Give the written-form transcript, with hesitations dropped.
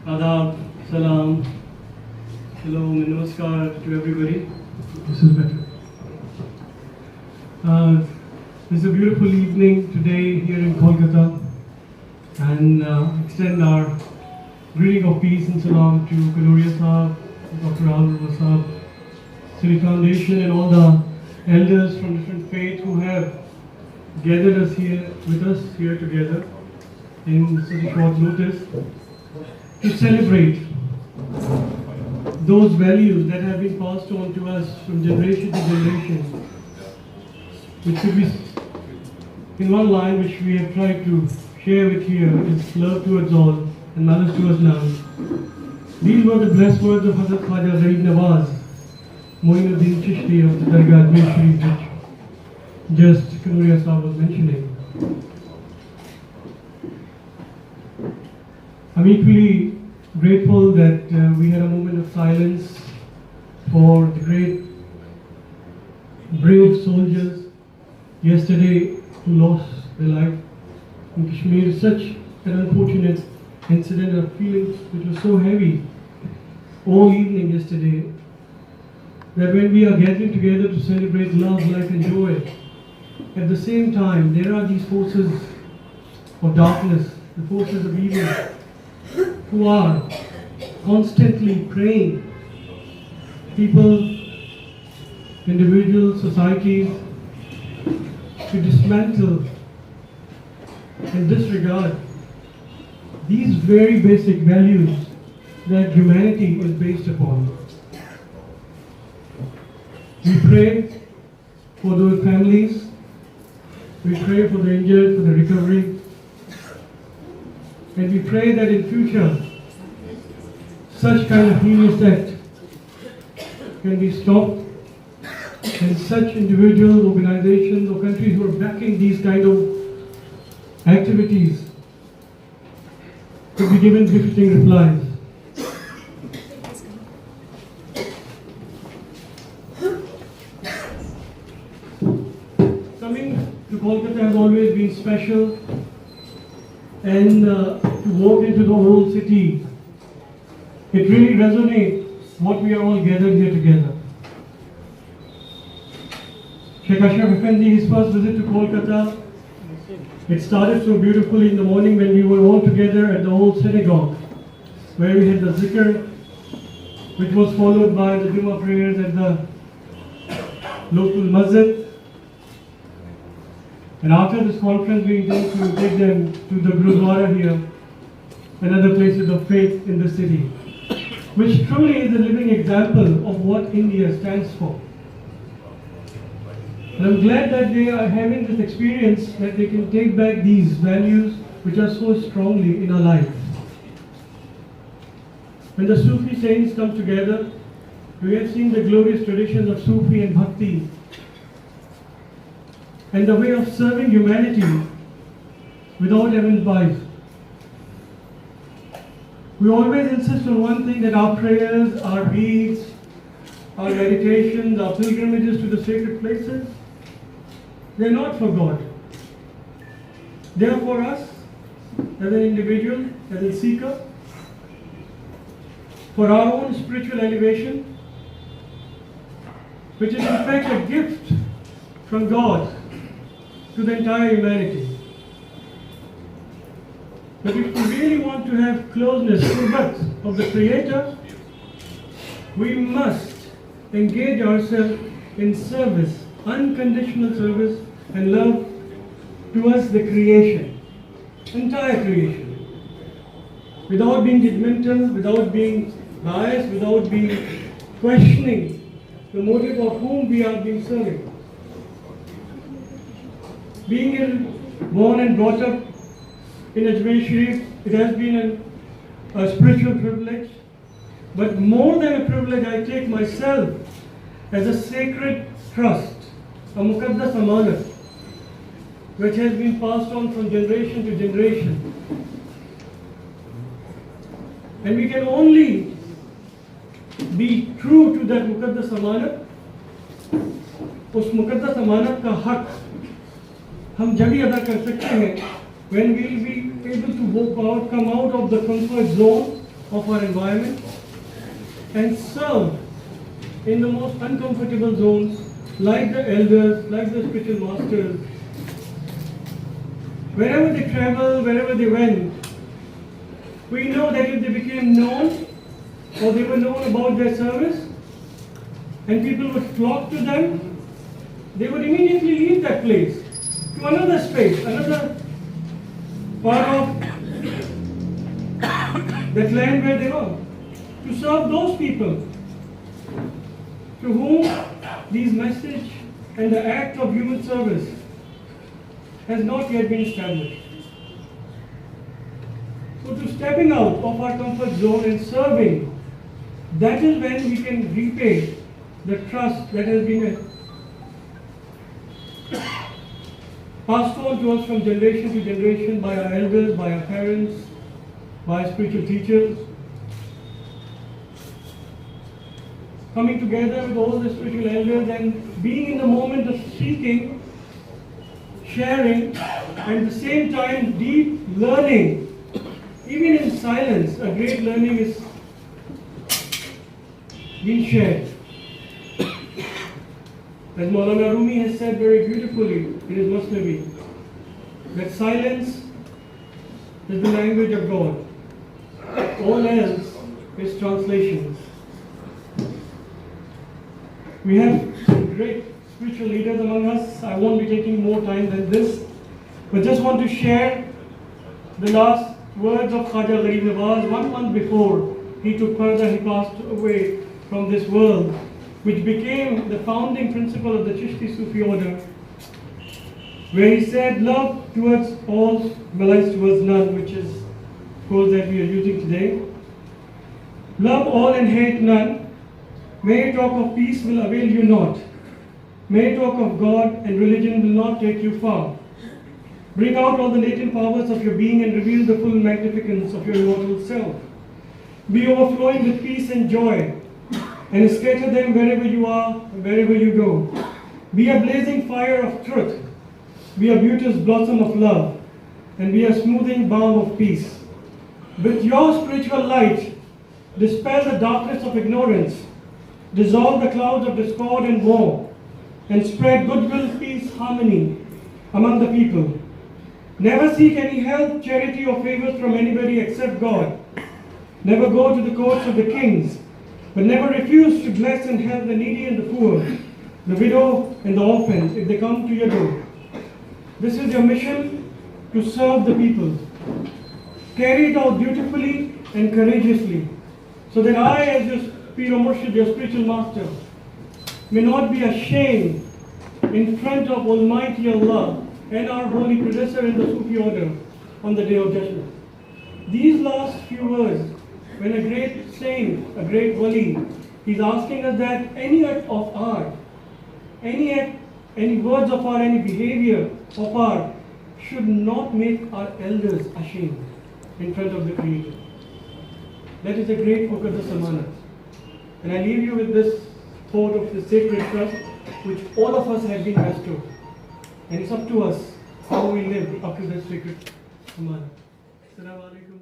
Adab, salam, hello, namaskar to everybody. This is better. This is a beautiful evening today here in Kolkata, and extend our greeting of peace and salam to Honorary Chair, Dr. Adil Sahab, SREI Foundation, and all the elders from different faiths who have gathered us here together in such a short notice to celebrate those values that have been passed on to us from generation to generation, which could be in one line which we have tried to share with here is love towards all and malice towards none. These were the blessed words of Hazrat Khwaja Zaid Nawaz, Mehmed Chishti of the Dargah Sharif, which just Honorary Chair was mentioning. I'm equally grateful that we had a moment of silence for the great brave soldiers yesterday who lost their life in Kashmir. Such an unfortunate incident, of feelings which was so heavy all evening yesterday, that when we are gathering together to celebrate love, life and joy, at the same time there are these forces of darkness, the forces of evil, who are constantly praying people, individuals, societies to dismantle and disregard these very basic values that humanity is based upon. We pray for those families, we pray for the injured, for the recovery, and we pray that in future such kind of heinous act can be stopped, and such individuals, organizations or countries who are backing these kind of activities could be given befitting replies. Coming to Kolkata has always been special, and to walk into the whole city, it really resonates what we are all gathered here together. Sheikh Eşref Efendi, his first visit to Kolkata, it started so beautifully in the morning when we were all together at the old synagogue, where we had the zikr, which was followed by the Jummah prayers at the local masjid. And after this conference, we intend to take them to the Gurudwara here and other places of faith in the city, which truly is a living example of what India stands for. And I'm glad that they are having this experience, that they can take back these values which are so strongly in our life. When the Sufi saints come together, we have seen the glorious traditions of Sufi and Bhakti, and the way of serving humanity without having bias. We always insist on one thing, that our prayers, our beads, our meditations, our pilgrimages to the sacred places, they're not for God. They are for us as an individual, as a seeker, for our own spiritual elevation, which is in fact a gift from God to the entire humanity. But if we really want to have closeness to the of the Creator, we must engage ourselves in service, unconditional service and love towards the creation, entire creation, without being judgmental, without being biased, without being questioning the motive of whom we are being serving. Being born and brought up in Ajmer Sharif, it has been a spiritual privilege, but more than a privilege, I take myself as a sacred trust, a muqaddas amanat, which has been passed on from generation to generation. And we can only be true to that muqaddas amanat उस मुकद्दस अमानत का हक हम जब ही अदा कर सकते हैं when we will be able to come out of the comfort zone of our environment and serve in the most uncomfortable zones like the elders, like the spiritual masters. Wherever they travel, wherever they went, we know that if they became known or they were known about their service and people would flock to them, they would immediately leave that place to another space, another part of that land where they were, to serve those people to whom this message and the act of human service has not yet been established. So to stepping out of our comfort zone and serving, that is when we can repay the trust that has been passed on to us from generation to generation by our elders, by our parents, by our spiritual teachers. Coming together with all the spiritual elders and being in the moment of seeking, sharing, and at the same time deep learning. Even in silence, a great learning is being shared. As Mawlana Rumi has said very beautifully in his Masnavi, that silence is the language of God. All else is translations. We have some great spiritual leaders among us. I won't be taking more time than this, but just want to share the last words of Khaja Gharib Nawaz 1 month before he took further, he passed away from this world, which became the founding principle of the Chishti Sufi order, where he said, love towards all, malice towards none, which is quote that we are using today. Love all and hate none. May talk of peace will avail you not. May talk of God and religion will not take you far. Bring out all the latent powers of your being and reveal the full magnificence of your immortal self. Be overflowing with peace and joy, and scatter them wherever you are and wherever you go. Be a blazing fire of truth. Be a beauteous blossom of love, and be a smoothing balm of peace. With your spiritual light, dispel the darkness of ignorance, dissolve the clouds of discord and war, and spread goodwill, peace, harmony among the people. Never seek any help, charity, or favors from anybody except God. Never go to the courts of the kings, but never refuse to bless and help the needy and the poor, the widow and the orphans if they come to your door. This is your mission, to serve the people. Carry it out beautifully and courageously, so that I, as your Pir o Murshid, your spiritual master, may not be ashamed in front of Almighty Allah and our holy predecessor in the Sufi order on the day of judgment. These last few words, when a great saint, a great wali, he's asking us that any act of art, any words of art, any behavior of art should not make our elders ashamed in front of the Creator. That is a great Muqaddas Amanat. And I leave you with this thought of the sacred trust which all of us have been bestowed. And it's up to us how we live up to that sacred Amanat. Assalamu alaikum.